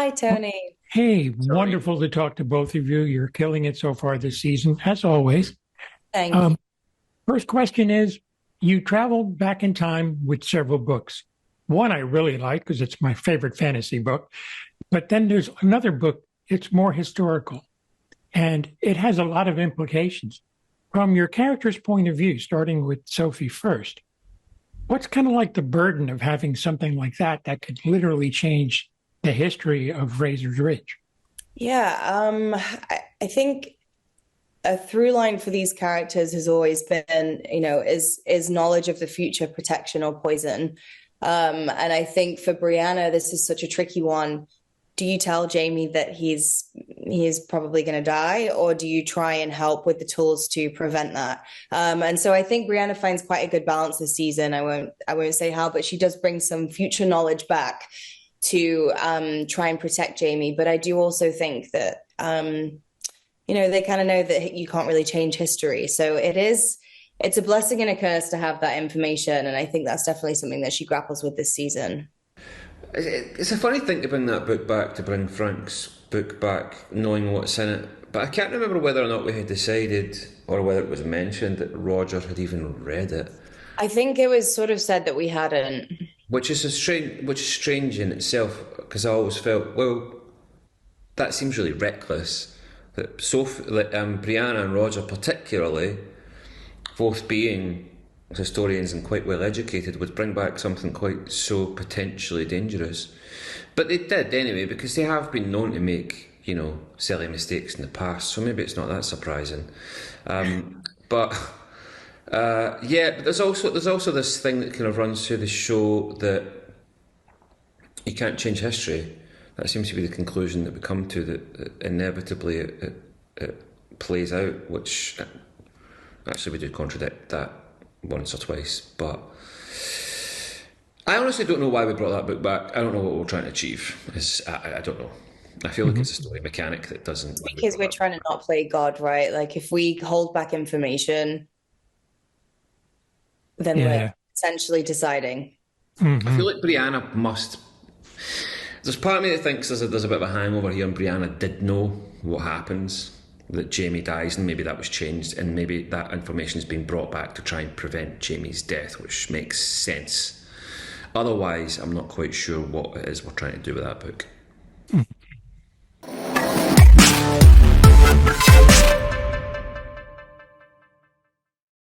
Hi, Tony. Hey, Sorry. wonderful to talk to both of you. You're killing it so far this season, as always. Thank you. Um, First question is, you traveled back in time with several books. One I really like because it's my favorite fantasy book, but then there's another book, it's more historical, and it has a lot of implications. From your character's point of view, starting with Sophie first, what's kind of like the burden of having something like that could literally change the history of Razor's Ridge? Yeah, I think a through line for these characters has always been, is knowledge of the future, protection or poison. And I think for Brianna, this is such a tricky one. Do you tell Jamie that he's probably going to die, or do you try and help with the tools to prevent that? And so I think Brianna finds quite a good balance this season. I won't say how, but she does bring some future knowledge back to try and protect Jamie. But I do also think that they kind of know that you can't really change history. So it's a blessing and a curse to have that information. And I think that's definitely something that she grapples with this season. It's a funny thing to bring that book back, to bring Frank's book back, knowing what's in it. But I can't remember whether or not we had decided, or whether it was mentioned, that Roger had even read it. I think it was sort of said that we hadn't. Which is strange in itself, because I always felt, well, that seems really reckless. That Brianna and Roger, particularly, both being historians and quite well educated, would bring back something quite so potentially dangerous. But they did anyway, because they have been known to make, silly mistakes in the past, so maybe it's not that surprising. But yeah, but there's also this thing that kind of runs through the show, that you can't change history. That seems to be the conclusion that we come to, that inevitably it plays out, which actually we do contradict that once or twice. But I honestly don't know why we brought that book back. I don't know what we're trying to achieve. I don't know. I feel like Mhm. it's a story mechanic that doesn't. Why we Because brought we're that trying to not play God, right? Like if we hold back information, then we're Yeah. essentially deciding. I feel Hmm. like Brianna must. There's part of me that thinks there's a bit of a hangover here, and Brianna did know what happens, that Jamie dies, and maybe that was changed, and maybe that information's been brought back to try and prevent Jamie's death, which makes sense. Otherwise, I'm not quite sure what it is we're trying to do with that book.